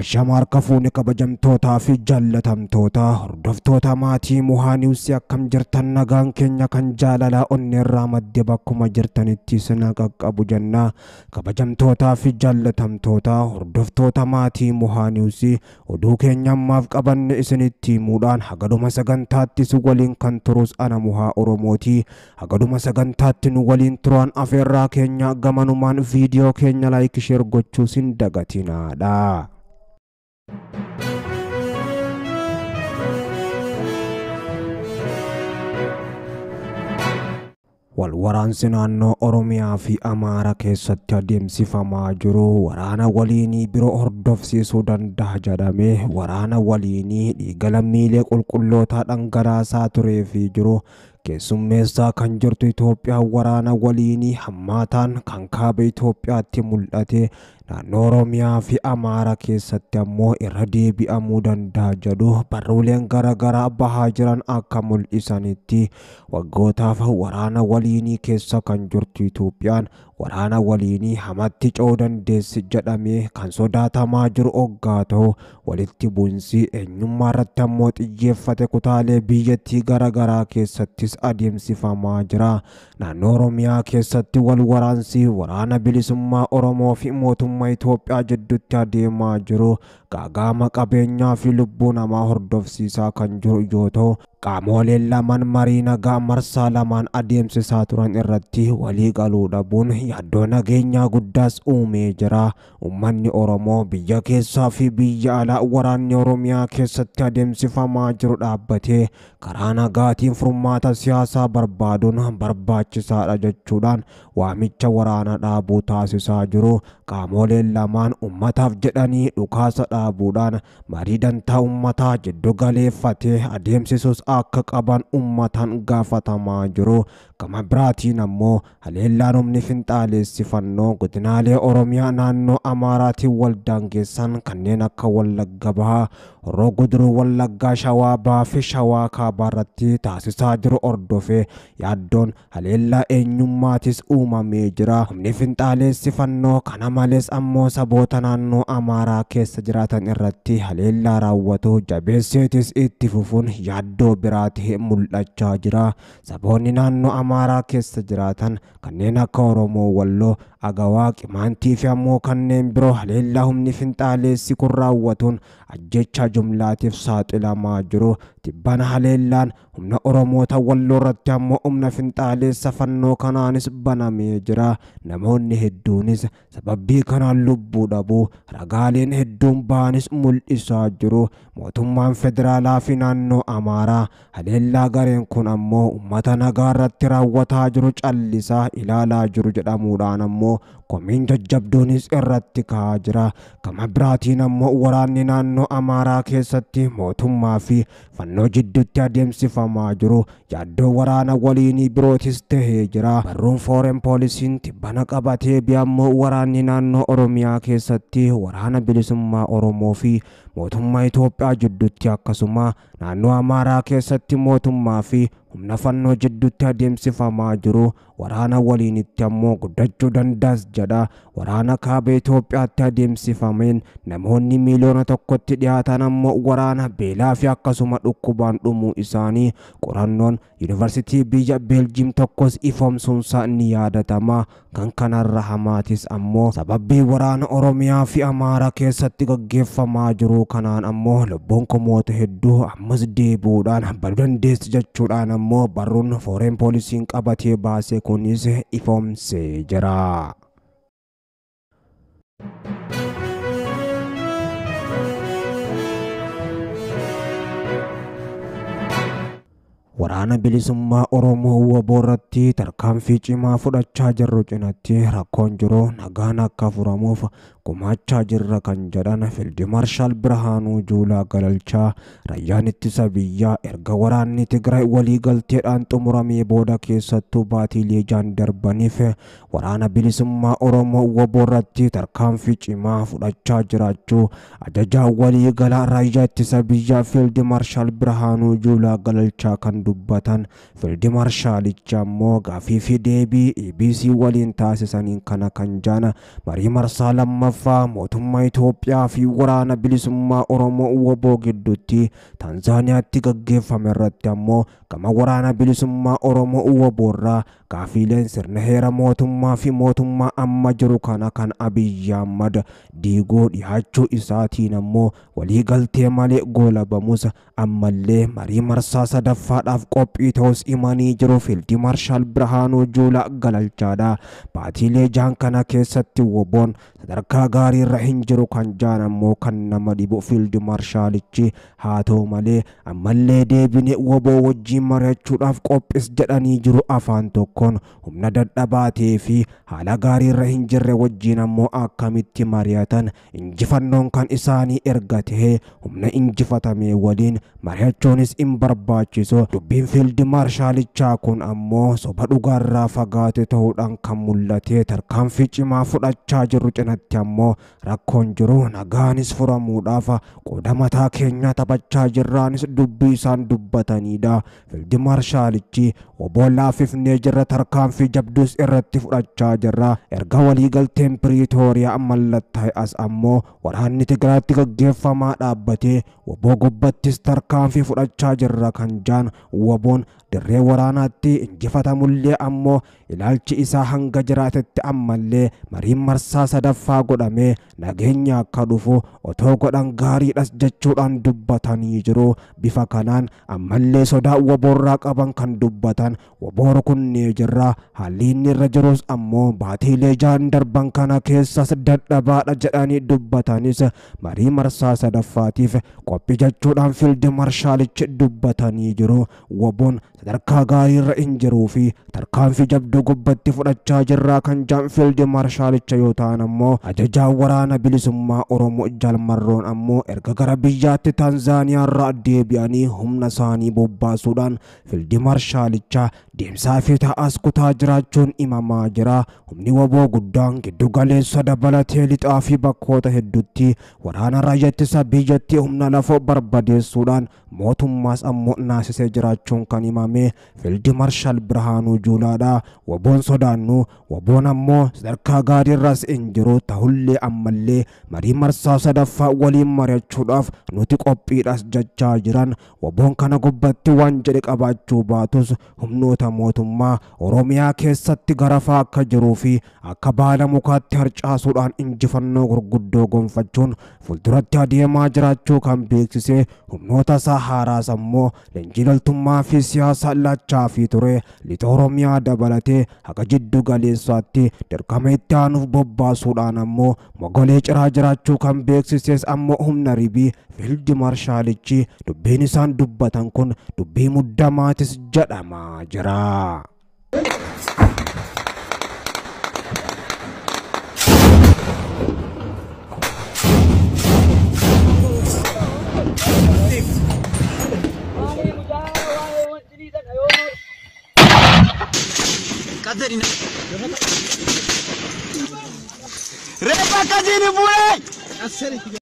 Ashaamar kafuuni kabajamtootaa fi jaallatamtoota hordoftoota maatii Muhaa Niwusii akkam jirtan nagaan keenya kan jaalalaa onneerraa madde bakkuma jirtanitti sina qaqqabu jennaa. Kabajamtootaa fi jaallatamtoota hordoftoota maatii Muhaa Niwusii oduu keenya ammaaf qabanne isinitti himuudhaan hagaduma sagantaatti si waliin kan turus ana Muhaa Oromooti. Hagaduma sagantaatti nu waliin turan afeerraa keenya gamanumaan viidiyoo keenya like share gochuu sin dagatinaadha. Walwaraansi naannoo Oromiyaa fi Amaara keessatti adeemsifamaa jiru waraana waliinii biroo hordofsiisuu danda'a jedhamee waraana waliinii dhiiga lammiilee qulqullootaa dhangalaasaa turee fi jiru keessummeessaa kan jirtu Itoophiyaa waraana waliinii hammaataan kan kaaba Itoophiyaatti mul'ate naannoo Oromiyaa fi Amaara keessatti ammoo irra deebi'amuu danda'a jedhu barruuleen garaagaraa bahaa jiran akka mul'isanitti waggootaaf waraana waliinii keessa kan jirtu Itoophiyaan waraana waliinii hamatti ce'uu dandeessi jedhamee kan sodaatamaa jiru hoggaa ta'u walitti bu'insi eenyummaa irratti ammoo xiyyeeffate kutaalee biyyattii garaagaraa keessattis adeemsifamaa jira. Naannoo Oromiyaa keessatti wal waraansi waraana bilisummaa Oromoo fi mootummaa Itoophiyaa jidduutti adeemaa jiru gaagama qabeenyaa fi lubbuu namaa hordofsiisaa kan jiru yoo ta'u qaamoleen lamaan marii nagaa marsaa lamaan adeemsisaa turan irratti walii galuu dhabuun yaaddoo nageenyaa guddaas uumee jira. Uummanni Oromoo biyya keessaa fi biyya alaa waraanni Oromiyaa keessatti adeemsifamaa jiru dhaabbatee karaa nagaatiin furmaata siyaasaa barbaaduun barbaachisaadha jechuudhaan waamicha waraana dhaabuu taasisaa jiru. Qaamoleen lamaan ummataaf jedhanii dhukaasa dhaabuudhaan marii dantaa ummataa jiddu galeeffatee adeemsisus akka qaban ummataan gaafatamaa jiru. Gama biraatiin ammoo haleellaan humni finxaaleessifannoo godinaalee Oromiyaa naannoo Amaaraatiin wal daangessan kanneen akka Wallagga Bahaa, Horroo Guduruu, Wallaggaa Shawaa Bahaa fi Shawaa Kaabaa irratti taasisaa jiru hordofee yaaddoon haleellaa eenyummaatis uumamee jira. Humni finxaaleessifannoo kana malees ammoo saboota naannoo Amaaraa keessa jiraatan irratti haleellaa raawwatu jabeesseetis itti fufuun yaaddoo biraatti mul'achaa jira. Saboonni naannoo Amaaraa keessa jiraatan kanneen akka Oromoo, Walloo, Agawaa, Qimaantii fi ammoo kanneen biroo haleellaa humni finxaaleessi kun raawwatuun ajjecha jumlaatiif saaxilamaa jiru. Tibbana haleellaan humna Oromoota Walloo irratti ammoo humna finxaaleessa fannoo kanaanis banamee jira. Namoonni hedduunis sababii kanaan lubbuu dhabuu ragaaleen hedduun baanis mul'isaa jiru. Mootummaan federaalaa fi naannoo Amaaraa haleellaa gareen kun ammoo uummata nagaa irratti raawwataa jiru callisaa ilaalaa jiru jedhamuudhaan ammoo komiin jajjabdoonis irratti ka'aa jira. Gama biraatiin ammoo waraanni naannoo Amaaraa keessatti mootummaa fi fannoo jidduutti adeemsifamaa jiru yaaddoo waraana waliinii birootis tahee jira. Barruun Foreign Policy'n tibbana qabatee ammoo waraanni naannoo Oromiyaa keessatti waraana bilisummaa Oromoo fi mootummaa Itoophiyaa jidduutti akkasuma naannoo Amaaraa keessatti mootummaa fi humna fannoo jidduutti adeemsifamaa jiru waraana waliinitti ammoo guddachuu dandaas jedha. Waraana kaaba Itoophiyaatti adeemsifameen namoonni miiliyoona tokkotti dhiyaatan ammoo waraana beelaa fi akkasuma dhukkubaan dhumuu isaanii qorannoon yuunivarsiitii biyya Beeljiim tokkos ifoomsuunsaa ni yaadatama. Kan kanarra hamaatis ammoo sababii waraana Oromiyaa fi Amaaraa keessatti gaggeeffamaa jiru kanaan ammoo lubbuun kumoota hedduu ammas deebuudhaan baduu dandeessi jechuudhaan ammoo barruun Foreign Policy'n qabatee baase kunis ifoomsee jira. Waraana bilisummaa Oromoo WBO irratti tarkaanfii cimaa fudhachaa jirru cinatti rakkoon jiru nagaan akka furamuuf gumaachaa jirra kan jedhan Fiild Maarshaal Birhaanuu Juulaa Galalchaa rayyaan ittisa biyyaa erga waraanni Tigraay walii galteedhaan xumuramee booda keessattuu baatiilee jaan darbaniif waraana bilisummaa Oromoo WBO irratti tarkaanfii cimaa fudhachaa jiraachuu ajajaa walii galaa rayyaa ittisa biyyaa Fiild Maarshaal Birhaanuu Juulaa Galalchaa kan dubbatan. Fiild Maarshaalichi ammoo gaafii fi deebii EBC waliin taasisaniin kana kan jaana marii marsaa lammaffaa sadaffaa mootummaa Itoophiyaa fi waraana bilisummaa Oromoo WBO gidduutti Tanzaaniyaatti gaggeeffame irratti ammoo gama waraana bilisummaa Oromoo WBO irraa gaafiileen sirna heera mootummaa fi mootummaa amma jiru kana kan Abiy Ahmad diiguu dhiyaachuu isaatiin ammoo walii galtee malee goolabamus ammallee marii marsaa sadaffaadhaaf qophii ta'us himanii jiru. Fiildi Maarshaal Birhaanuu Juulaa galalchaadha. Baatiilee jaan kana keessatti WBO'n sadarkaa gaarii irra hin jiru kan jaan ammoo kan nama dhibu Fiildi Maarshaalichi haa ta'u malee ammallee deebine WBO wajjin mari'achuudhaaf qophis jedhanii jiru. Afaan tokkoon humna dadhabaatee fi haala gaarii irra hin jirre wajjin ammoo akkamitti mari'atan injifannoon kan isaanii ergatee humna injifatame waliin mari'achuunis hin barbaachisu. Dubbiin Fiildi Maarshaalichaa kun ammoo soba dhugaarraa fagaate ta'uudhaan kan mul'ate tarkaanfii cimaa fudhachaa jirru cinatti ammoo rakkoon jiru nagaanis furamuudhaaf qooda mataa keenya taphachaa jirraanis dubbii isaan dubbatanidha. Fiildi Maarshaalichi WBO laafifnee jirra tarkaanfii jabduus irratti fudhachaa jirra. Erga waliigalteen Piriitooriyaa mallattaa'e as ammoo waraanni Tigraayitti gaggeeffamaa dhaabbatee WBO gubbattis tarkaanfii fudhachaa jirra kan jaan WBO'n dirree waraanaatti injifatamullee ammoo ilaalchi isaa hanga jiraatetti ammallee mariin marsaa sadaffaa godhamee nageenya akka dhufu otoo godhan gaariidhas jechuudhaan dubbatanii jiru. Bifa kanaan ammallee sodaa WBO'rraa qaban kan dubbatan WBO rukunnee jirra. Haalli inni irra jirus ammoo baatiilee jaan darban kana keessas dadhabaadha jedhanii dubbatanis marii marsaa sadaffaatiif qophii jechuudhaan Fiildi Maarshaalichi dubbatanii jiru. WBO'n sadarkaa gaarii irra hin jiruu fi tarkaanfii jabduu gubbatti fudhachaa jirraa kan jaan Fiildi Maarshaalicha yoo ta'an ammoo ajajaan waraana bilisummaa Oromoo Jalmarroon ammoo erga gara biyyaatti Tanzaaniyaa irraa deebi'anii humna isaanii bobbaasuudhaan Fiildi Maarshaalicha deemsaa fi ta'as kutaa jiraachuun himamaa jira. Humni WBO guddaan giddu galeessa dabalatee lixaa fi bakkoota hedduutti waraana raayyaa ittisa biyyattii humna lafoo barbadeessuudhaan mootummaas ammoo naasisee jiraachuun kan himame Fiildi Maarshaal Birhaanuu Juulaadha. WBO'n sodaannu WBO'n ammoo sadarkaa gaariirras hin jiru ta'ullee ammallee marii marsaa sadaffaa waliin mari'achuudhaaf nuti qophiidhas jechaa jiran. WBO'n kana gubbatti waan jedhe qabaachuu baatus humnoota mootummaa Oromiyaa keessatti garafaa akka jiruu fi akka baala mukaatti harcaasuudhaan injifannoo gurguddoo gonfachuun fuulduratti adeemaa jiraachuu kan beeksise. Humnoota isaa haaraas ammoo leenjii loltummaa fi siyaasa laachaa fi ture lixa Oromiyaa dabalatee haga jiddu galeessaatti dirqama itti aanuuf bobbaasuudhaan ammoo mogolee ciraa jiraachuu kan beeksises ammoo humna ribii Fiildi Maarshaalichi. Dubbiin isaan dubbatan kun dubbii muddamaatis jedhamaa jira. Repa kazini bule!